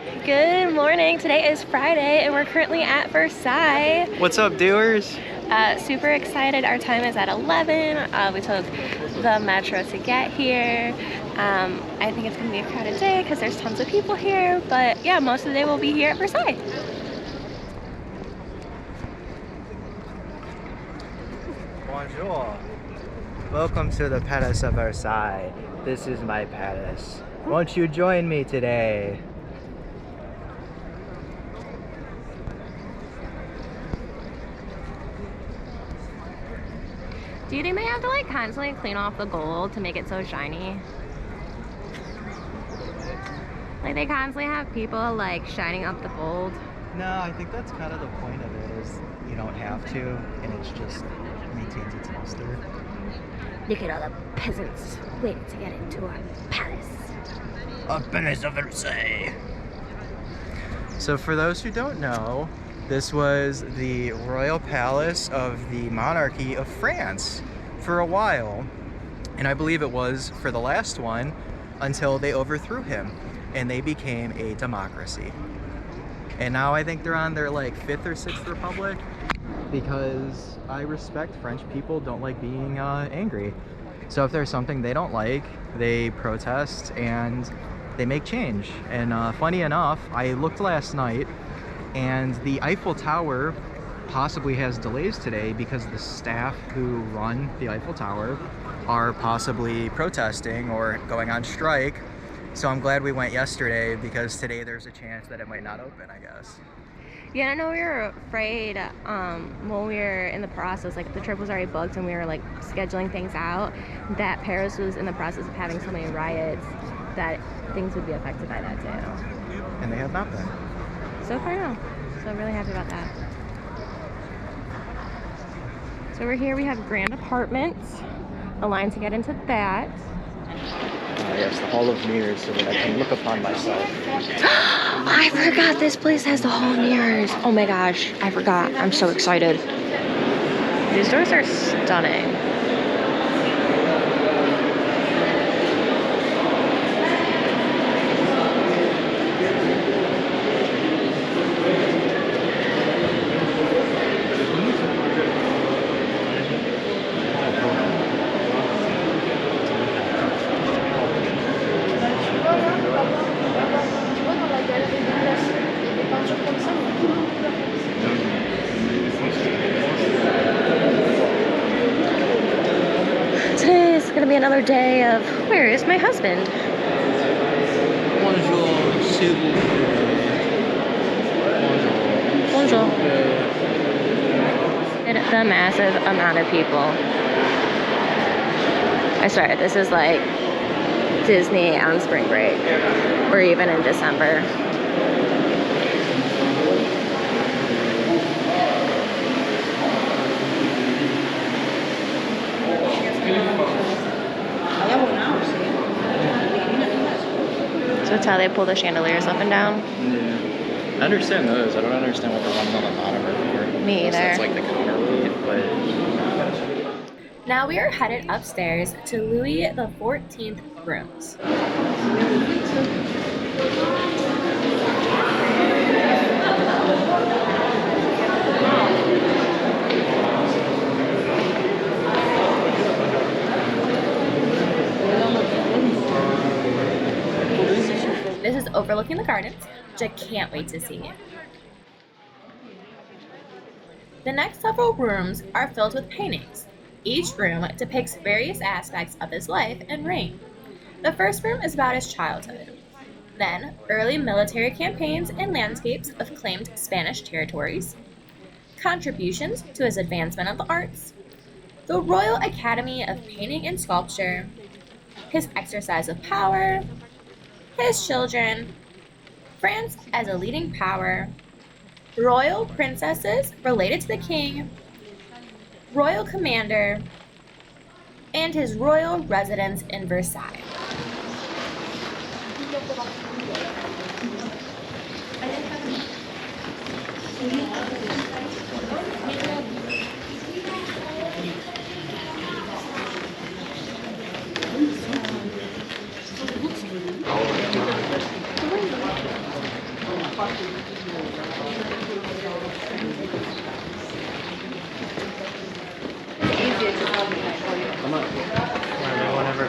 Good morning. Today is Friday and we're currently at Versailles. What's up, doers? Super excited. Our time is at 11. We took the metro to get here. I think it's going to be a crowded day because there's tons of people here. But yeah, most of the day we'll be here at Versailles. Bonjour. Welcome to the Palace of Versailles. This is my palace. Won't you join me today? Do you think they have to like constantly clean off the gold to make it so shiny? Like they constantly have people like shining up the gold? No, I think that's kind of the point of it, is you don't have to, and it's just maintains its luster. Look at all the peasants waiting to get into our palace. A Palace of Versailles. So for those who don't know, this was the royal palace of the monarchy of France for a while. And I believe it was for the last one until they overthrew him and they became a democracy. And now I think they're on their like 5th or 6th republic, because I respect French people don't like being angry. So if there's something they don't like, they protest and they make change. And funny enough, I looked last night and the Eiffel Tower possibly has delays today because the staff who run the Eiffel Tower are possibly protesting or going on strike. So I'm glad we went yesterday, because today there's a chance that it might not open, I guess. Yeah, I know we were afraid when we were in the process, like the trip was already booked and we were like scheduling things out, that Paris was in the process of having so many riots that things would be affected by that too. And they have not been. So far no. So I'm really happy about that. So over here we have grand apartments, a line to get into that. Yes, the Hall of Mirrors, so that I can look upon myself. I forgot this place has the Hall of Mirrors. Oh my gosh, I forgot. I'm so excited. These doors are stunning. Today's gonna be another day of where is my husband? Bonjour, s'il vous plaît. Bonjour. Bonjour. And the massive amount of people. I swear, this is like Disney on spring break, or even in December. So that's how they pull the chandeliers up and down? Yeah. I understand those. I don't understand what the ones on the bottom are for. Me either. It's like the counterweight, but... Now we are headed upstairs to Louis XIV rooms. This is overlooking the gardens, which I can't wait to see. The next several rooms are filled with paintings. Each room depicts various aspects of his life and reign. The first room is about his childhood. Then, early military campaigns and landscapes of claimed Spanish territories, contributions to his advancement of the arts, the Royal Academy of Painting and Sculpture, his exercise of power, his children, France as a leading power, royal princesses related to the king, royal commander, and his royal residence in Versailles.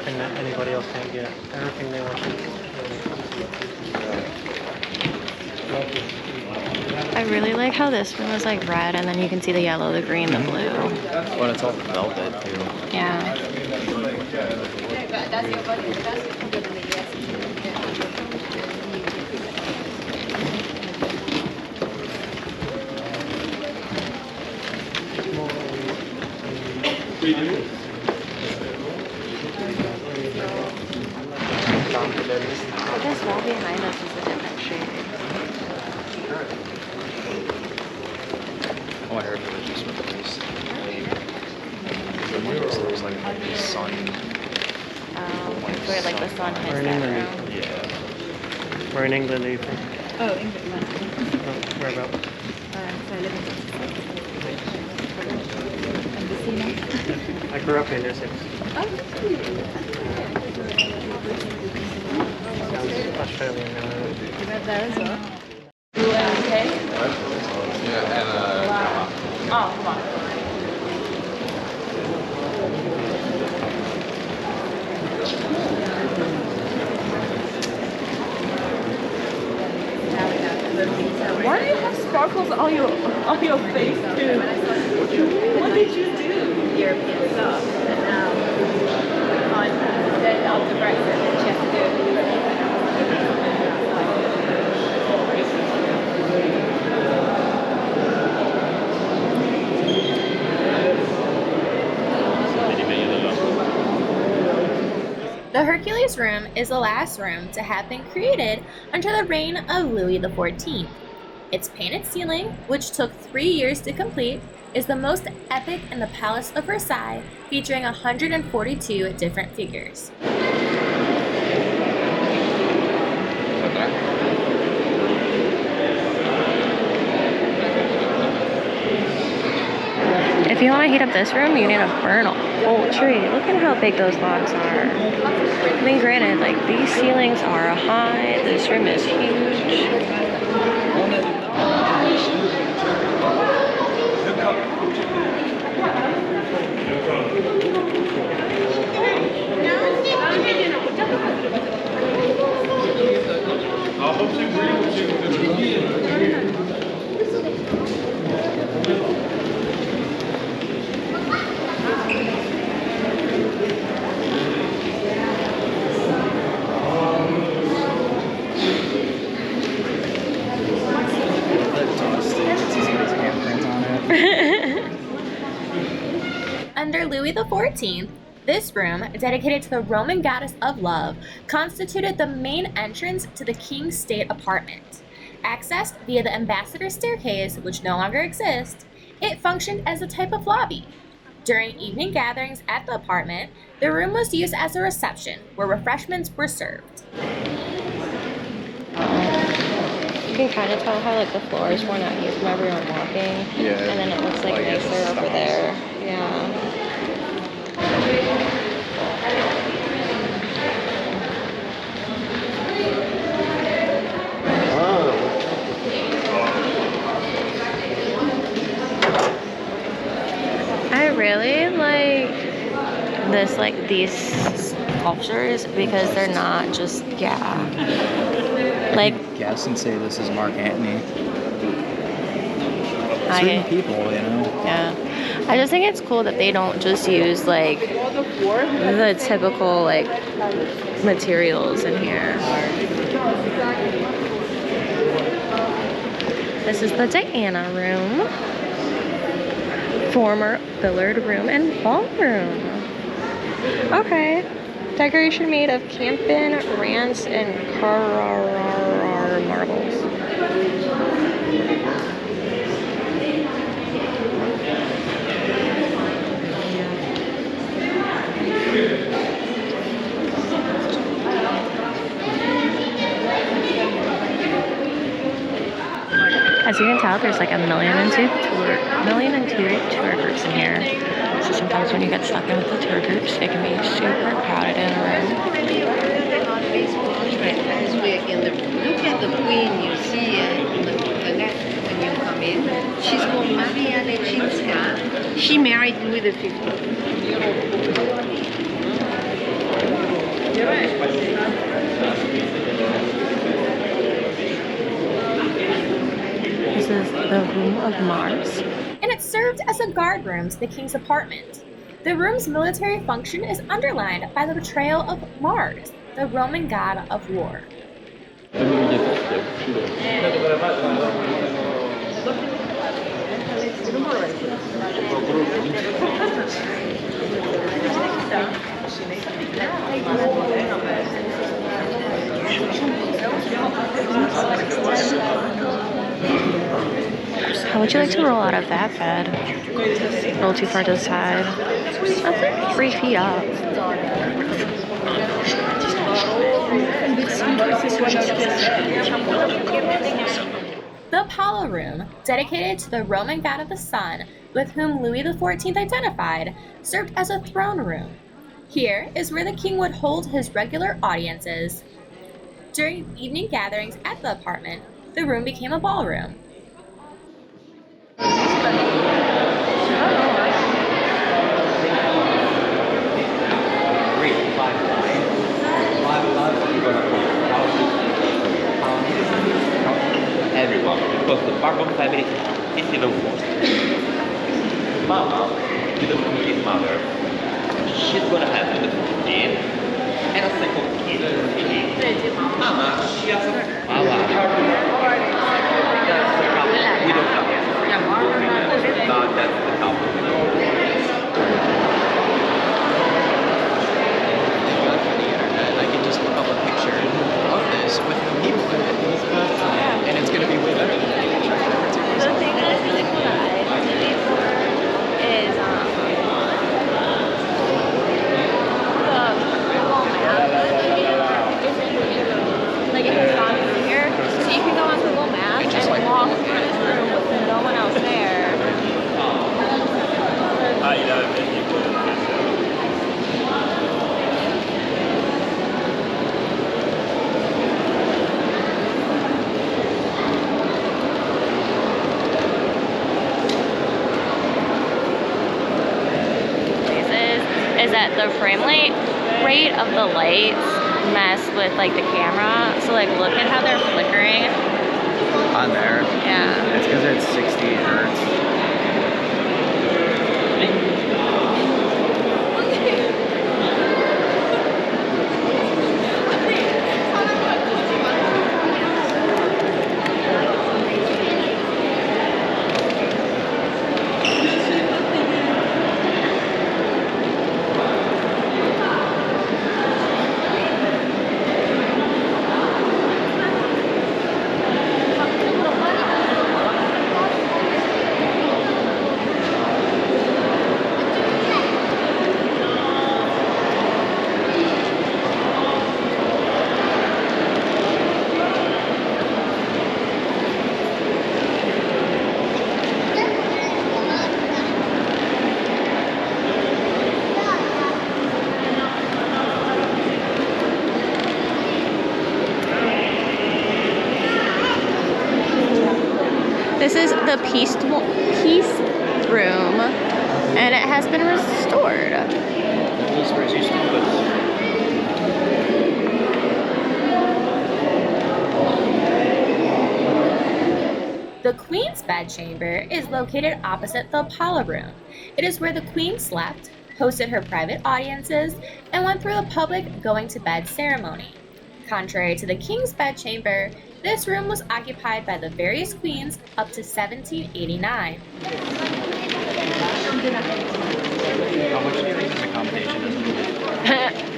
Everything that anybody else can't get. Everything they want to. I really like how this room is like red and then you can see the yellow, the green, the blue. But it's all velvet too. Yeah. But this wall behind us is a different shade. Oh, I heard religious with this. There's like the sun. Where like the sun hits We're in that England. room. Yeah. We're in England, are you from? Oh, England. Oh, whereabouts? So I live in Embassy now. I grew up in Essex. Oh, Sounds Australian now. you went there as well? Okay. Yeah, and Oh, come on. Why do you have sparkles on your face too? What did you do? European stuff, and now after Brexit, she has to do it. The Hercules room is the last room to have been created under the reign of Louis XIV. Its painted ceiling, which took 3 years to complete, is the most epic in the Palace of Versailles, featuring 142 different figures. If you want to heat up this room, you need to burn a whole tree. Look at how big those logs are. I mean, granted, like these ceilings are high. This room is huge. Under Louis XIV, this room, dedicated to the Roman goddess of love, constituted the main entrance to the king's state apartment. Accessed via the ambassador's staircase, which no longer exists, it functioned as a type of lobby. During evening gatherings at the apartment, the room was used as a reception where refreshments were served. You can kind of tell how like the floor is worn out here from everyone walking. Yeah. And then it looks like nicer over there. Yeah. I really like these sculptures because they're not just like guess and say this is Mark Antony. I Certain people, you know. yeah. I just think it's cool that they don't just use like the typical like materials in here. This is the Diana room. Former billiard room and ballroom. Okay. Decoration made of Campan, Rance, and Carrara marbles. As you can tell, there's like a million and two tour groups in here. So sometimes when you get stuck in with the tour groups, it can be super crowded in a room. Look at the queen you see on the left when you come in. She's called Maria Leczinska. She married Louis XV. of Mars. and it served as a guard room to the king's apartment. The room's military function is underlined by the portrayal of Mars, the Roman god of war. How would you like to roll out of that bed? Roll too far to the side. That's like 3 feet up. The Apollo Room, dedicated to the Roman god of the sun, with whom Louis XIV identified, served as a throne room. Here is where the king would hold his regular audiences. During evening gatherings at the apartment, the room became a ballroom. Everyone, because the Bourbon family is even worse. Mama, with the kid's mother, she's gonna have a kid and a second kid. Mama, she has a Mama. We don't have it. But that's the couple. I can just look up a picture of this with the people in it, and it's going to be way better than the picture. The thing that's really cool that I did before is the Google Maps. Like it has gone through here, so you can go on Google Maps and walk through this room with no one else there. Is that the frame rate of the lights mess with like the camera, so like look at how they're flickering On there. Yeah, It's because it's 60 hertz. this is the peace room, and it has been restored. The Queen's bedchamber is located opposite the Apollo Room. It is where the Queen slept, hosted her private audiences, and went through the public going to bed ceremony. Contrary to the King's bedchamber, this room was occupied by the various queens up to 1789. How much do you think this accommodation is?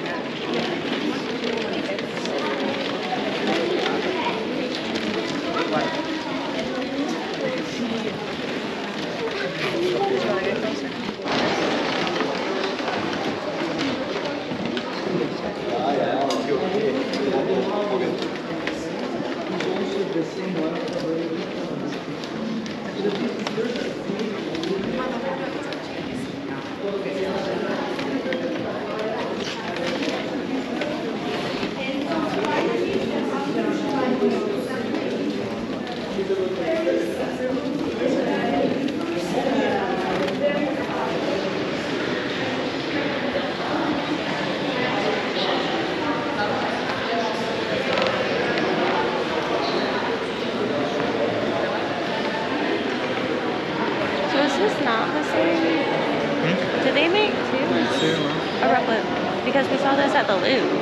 because we saw this at the Louvre.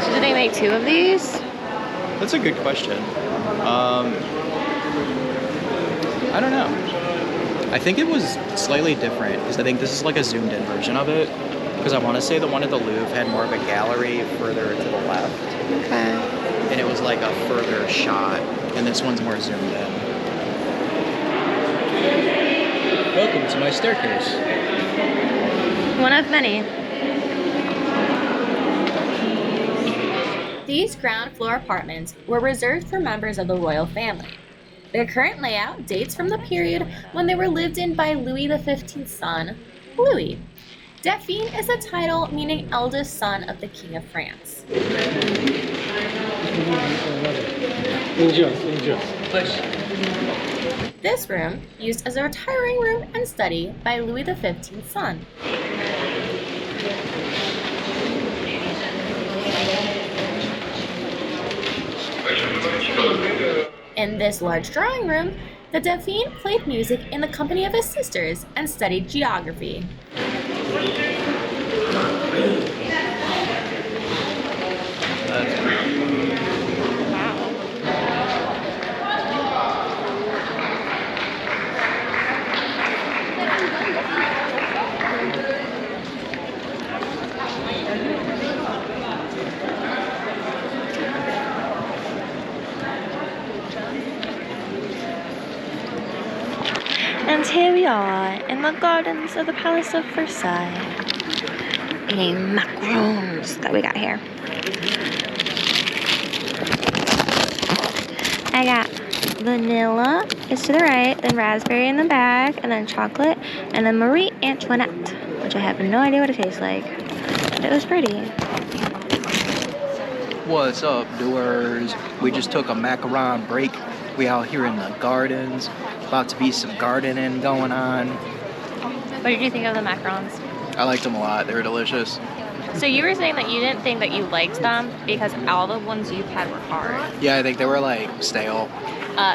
So do they make 2 of these? That's a good question. I don't know. I think it was slightly different because I think this is like a zoomed in version of it. Because I want to say the one at the Louvre had more of a gallery further to the left. Okay. And it was like a further shot. And this one's more zoomed in. Welcome to my staircase. One of many. These ground floor apartments were reserved for members of the royal family. Their current layout dates from the period when they were lived in by Louis XV's son, Louis. Dauphine is the title meaning eldest son of the King of France. This room, used as a retiring room and study by Louis XV's son. In this large drawing room, the Dauphine played music in the company of his sisters and studied geography. And here we are in the gardens of the Palace of Versailles. A macaroons that we got here. I got vanilla is to the right, then raspberry in the back, and then chocolate, and then Marie Antoinette, which I have no idea what it tastes like. But it was pretty. What's up, doers? We just took a macaron break. We out here in the gardens. About to be some gardening going on. What did you think of the macarons? I liked them a lot. They were delicious. So you were saying that you didn't think that you liked them because all the ones you've had were hard. Yeah, I think they were like stale.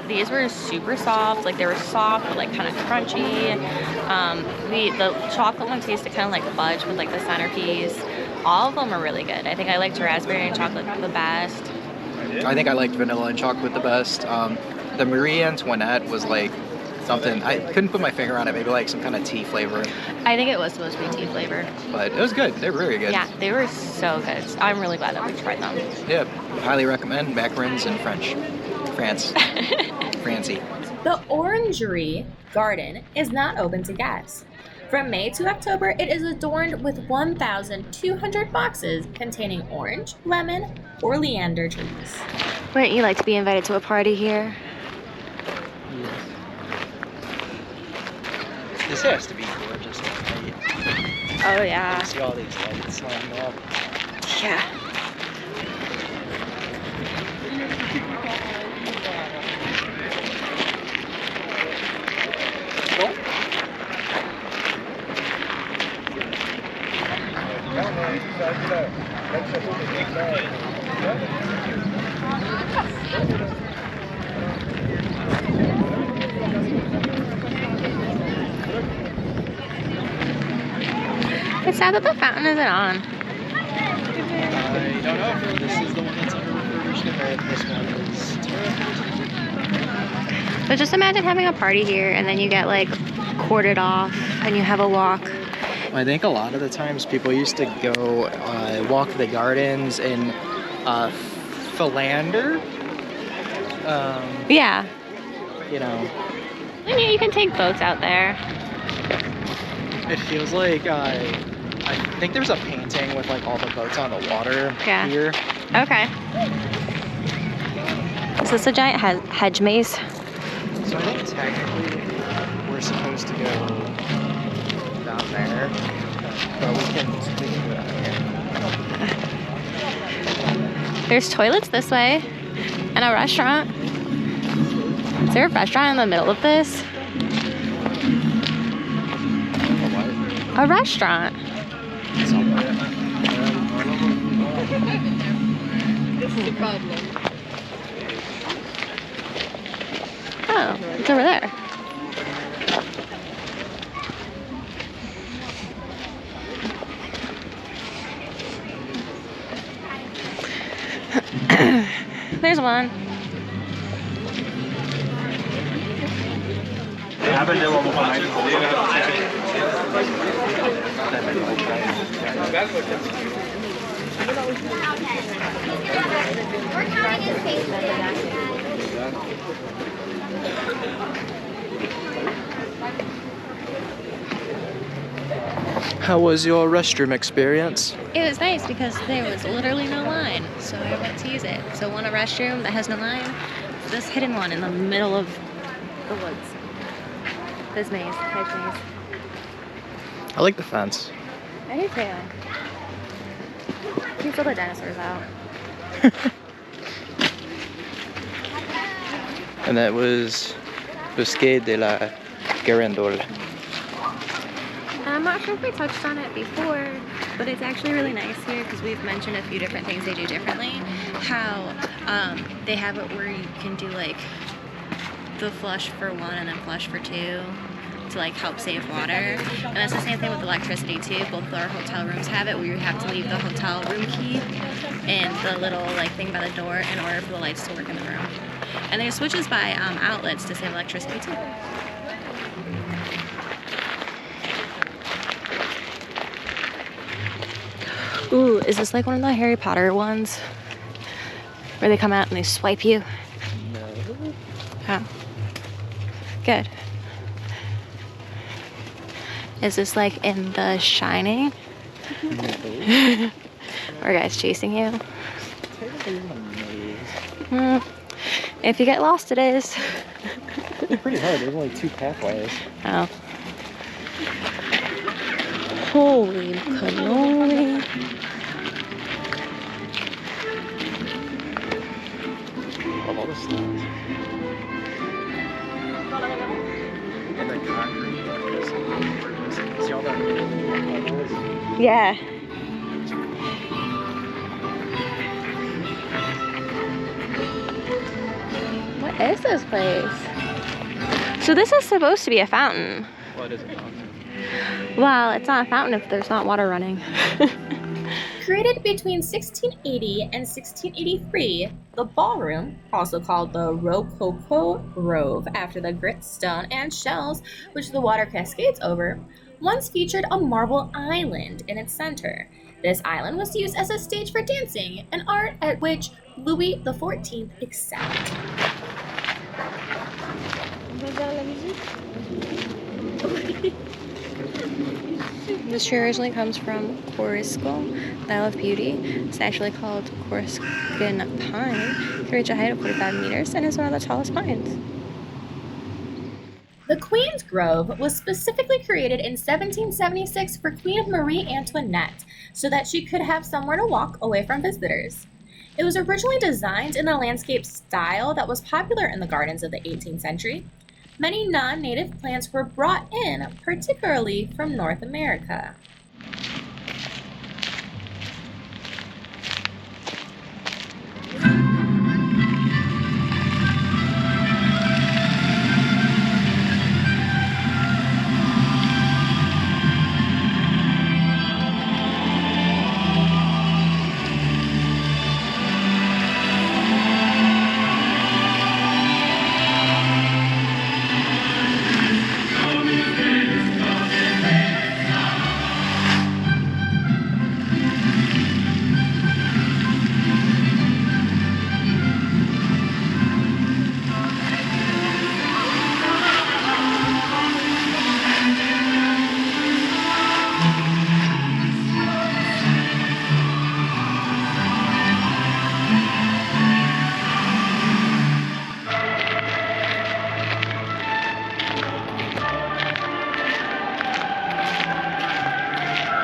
These were super soft, like they were soft but like kind of crunchy. The chocolate one tasted kind of like fudge with like the centerpiece. All of them are really good. I think I liked raspberry and chocolate the best. I think I liked vanilla and chocolate the best. The Marie Antoinette was like something, I couldn't put my finger on it, maybe like some kind of tea flavor. I think it was supposed to be tea flavored. But it was good. They were really good. Yeah, they were so good. I'm really glad that we tried them. Yeah, highly recommend macarons in France. Francie. The Orangery Garden is not open to guests. From May to October, it is adorned with 1,200 boxes containing orange, lemon, or oleander trees. Wouldn't you like to be invited to a party here? This has to be gorgeous. Right? Oh yeah. See all these lights lined up. Yeah. It's sad that the fountain isn't on. I don't know. This is the one that's under refurbishment. This one is. But just imagine having a party here and then you get like corded off and you have a walk. I think a lot of the times people used to go walk the gardens in philander. Yeah. You know. I mean, you can take boats out there. It feels like I think there's a painting with like all the boats on the water here. Okay. Is this a giant hedge maze? So I think technically we're supposed to go down there, but we can do it out here. There's toilets this way and a restaurant. Is there a restaurant in the middle of this? A restaurant. Oh, it's over there. There's one. We're counting his face. How was your restroom experience? It was nice because there was literally no line, so I went to use it. So want a restroom that has no line? This hidden one in the middle of the woods. This maze, hedge maze. I like the fence. I do too. Keeps all the dinosaurs out. And that was Bosquet de la Garandole. I'm not sure if we touched on it before, but it's actually really nice here because we've mentioned a few different things they do differently. How they have it where you can do like the flush for one and then flush for two to like help save water. And that's the same thing with electricity too. Both our hotel rooms have it where you have to leave the hotel room key and the little like thing by the door in order for the lights to work in the room. And there's switches by outlets to save electricity too. Ooh, is this like one of the Harry Potter ones? Where they come out and they swipe you? No. Oh. Good. Is this like in The Shining? No. Are guys chasing you? If you get lost, it is. It's pretty hard. There's only 2 pathways. Oh. Holy cannoli. Love all the stones. And the concrete. See all that? Yeah. What is this place? So this is supposed to be a fountain. What is it? Well, it's not a fountain if there's not water running. Created between 1680 and 1683, the ballroom, also called the Rococo Grove after the grit, stone, and shells which the water cascades over, once featured a marble island in its center. This island was used as a stage for dancing, an art at which Louis XIV excelled. This tree originally comes from Corisco, the Isle of Beauty. It's actually called Corsican pine. It can reach a height of 45 meters and is one of the tallest pines. The Queen's Grove was specifically created in 1776 for Queen Marie Antoinette so that she could have somewhere to walk away from visitors. It was originally designed in a landscape style that was popular in the gardens of the 18th century. Many non-native plants were brought in, particularly from North America.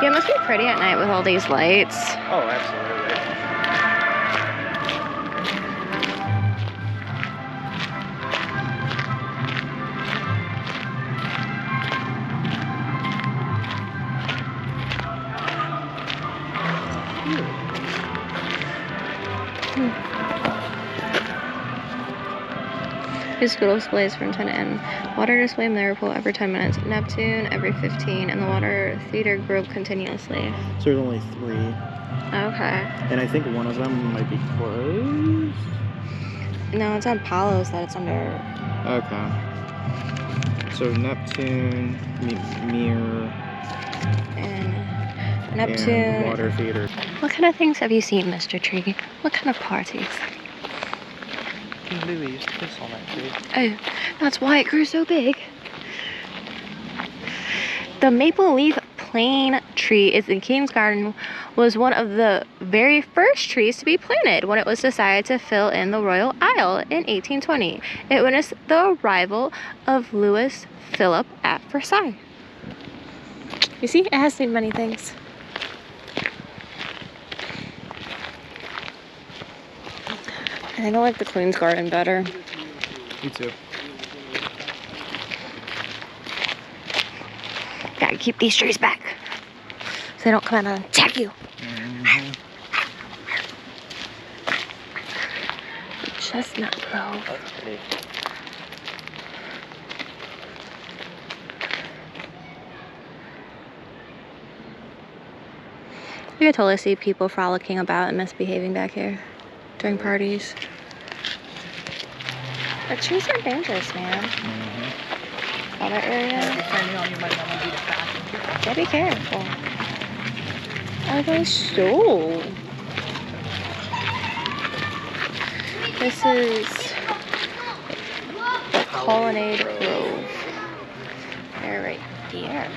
Yeah, it must be pretty at night with all these lights. Oh, absolutely. Musical displays from 10 to end. Water display in Liverpool every 10 minutes. Neptune every 15. And the water theater group continuously. So there's only 3. Okay. And I think one of them might be closed. No, it's on Palos that it's under. Okay. So Neptune, Mirror, And Neptune. and Water Theater. What kind of things have you seen, Mr. Tree? What kind of parties? King Louis used to kiss on that tree. Oh, that's why it grew so big. The maple leaf plane tree is in King's Garden was one of the very first trees to be planted when it was decided to fill in the royal aisle in 1820. It witnessed the arrival of Louis Philippe at Versailles. You see, it has seen many things. I think I like the Queen's Garden better. Me too. Gotta keep these trees back so they don't come out and attack you. Chestnut Grove. That's pretty. You could totally see people frolicking about and misbehaving back here during parties. The trees are dangerous, man. Other area. Yeah, be careful. Are they so? This is the Colonnade Grove. They're right here.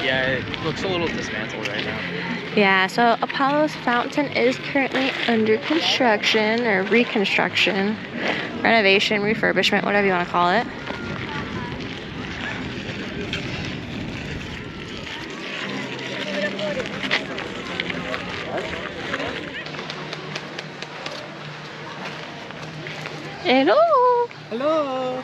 Yeah, it looks a little dismantled right now. Yeah, so Apollo's Fountain is currently under construction or reconstruction, renovation, refurbishment, whatever you want to call it. Hello. Hello!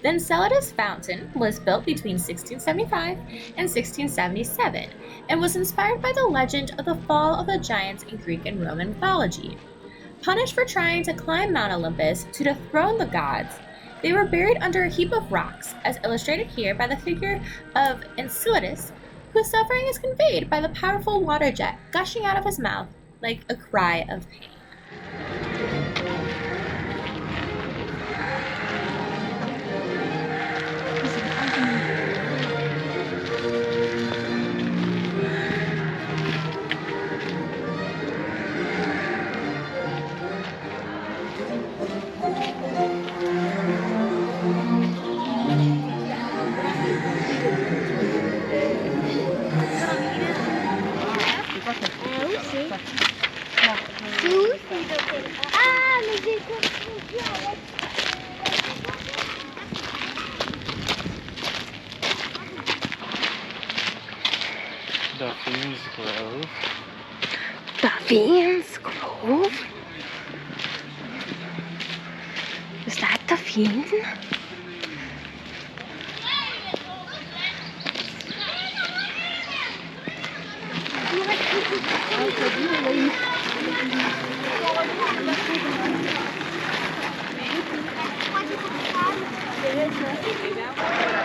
The Enceladus Fountain was built between 1675 and 1677 and was inspired by the legend of the fall of the giants in Greek and Roman mythology. Punished for trying to climb Mount Olympus to dethrone the gods, they were buried under a heap of rocks, as illustrated here by the figure of Enceladus, whose suffering is conveyed by the powerful water jet gushing out of his mouth like a cry of pain. The Fiends Grove. The Fiends Grove? Is that the Fiend?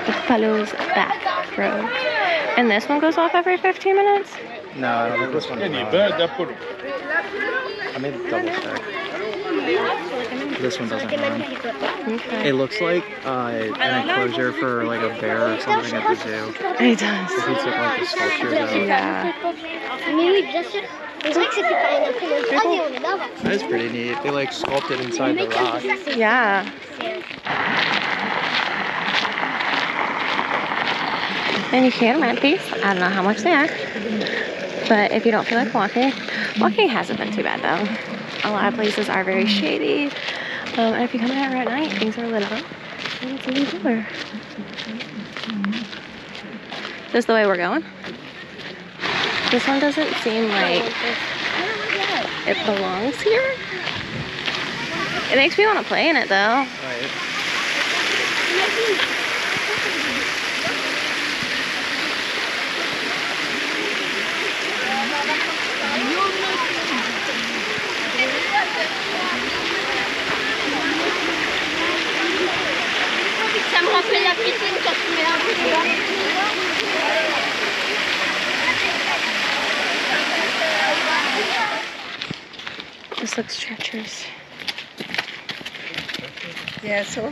The Fellow's Back Road. And this one goes off every 15 minutes? No, I don't think this one's on. I made a double check. This one doesn't run. Okay. It looks like an enclosure for like a bear or something at the zoo. It does. If you took like the sculptures out. Yeah. That is pretty neat. They like sculpted inside the rock. Yeah. And you can rent these. I don't know how much they are. But if you don't feel like walking, walking hasn't been too bad though. A lot of places are very shady. And if you come out at night, things are lit up. And it's even cooler. Is this the way we're going? This one doesn't seem like it belongs here. It makes me want to play in it though. Right. Ça me rappelle la piscine quand tu mets un peu dedans. This looks treacherous. Yeah, so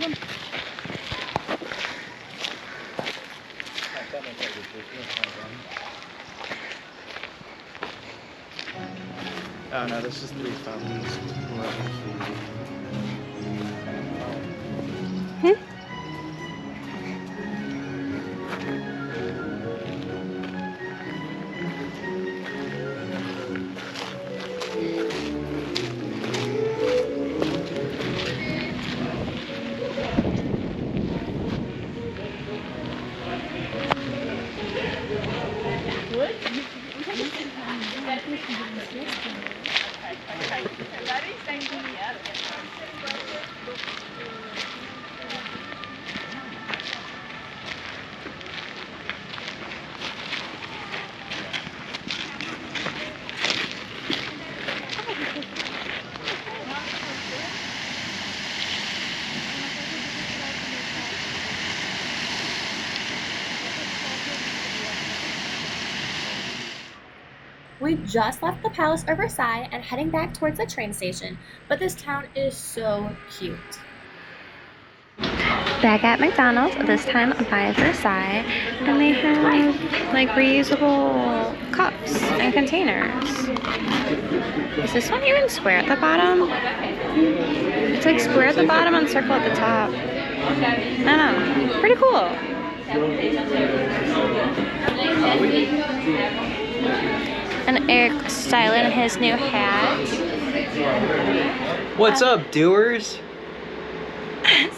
Oh no, this is 3 fountains. We just left the Palace of Versailles and heading back towards the train station, but this town is so cute. Back at McDonald's, this time by Versailles, and they have like reusable cups and containers. Is this one even square at the bottom? It's like square at the bottom and circle at the top. I don't know. Pretty cool. And Eric styling his new hat. What's up, doers?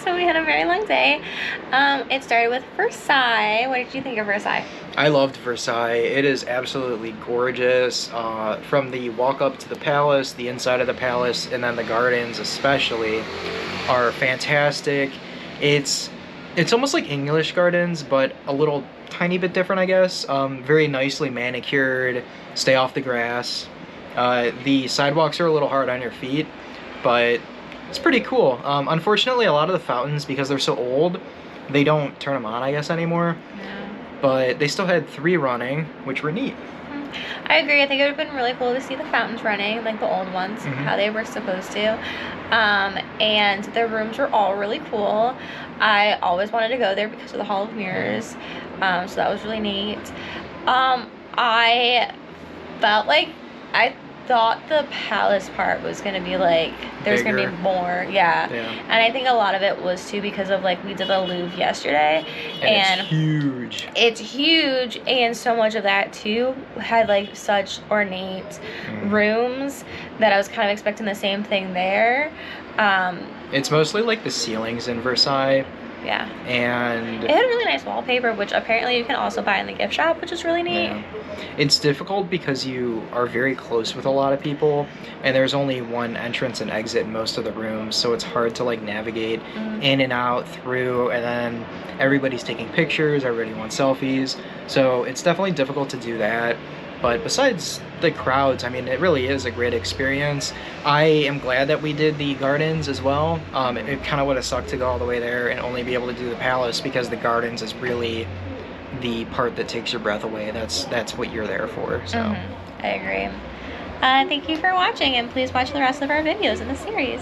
So we had a very long day. It started with Versailles. What did you think of Versailles? I loved Versailles. It is absolutely gorgeous. From the walk up to the palace, the inside of the palace, and then the gardens especially are fantastic. It's almost like English gardens, but a little tiny bit different, I guess. Very nicely manicured, stay off the grass. The sidewalks are a little hard on your feet, but it's pretty cool. Unfortunately, a lot of the fountains, because they're so old, they don't turn them on, I guess, anymore. No. But they still had 3 running, which were neat. I agree. I think it would have been really cool to see the fountains running, like the old ones, how they were supposed to. And the rooms were all really cool. I always wanted to go there because of the Hall of Mirrors. So that was really neat. I felt like I thought the palace part was gonna be like there's gonna be more, yeah. And I think a lot of it was too because of like we did the Louvre yesterday, and it's huge. It's huge, and so much of that too had like such ornate rooms that I was kind of expecting the same thing there. It's mostly like the ceilings in Versailles. Yeah. And it had really nice wallpaper, which apparently you can also buy in the gift shop, which is really neat. Yeah. It's difficult because you are very close with a lot of people, and there's only one entrance and exit in most of the rooms, so it's hard to like navigate in and out through, and then everybody's taking pictures, everybody wants selfies, so it's definitely difficult to do that. But besides the crowds, I mean, it really is a great experience. I am glad that we did the gardens as well. It kind of would have sucked to go all the way there and only be able to do the palace, because the gardens is really the part that takes your breath away. That's what you're there for. So I agree. Thank you for watching, and please watch the rest of our videos in the series.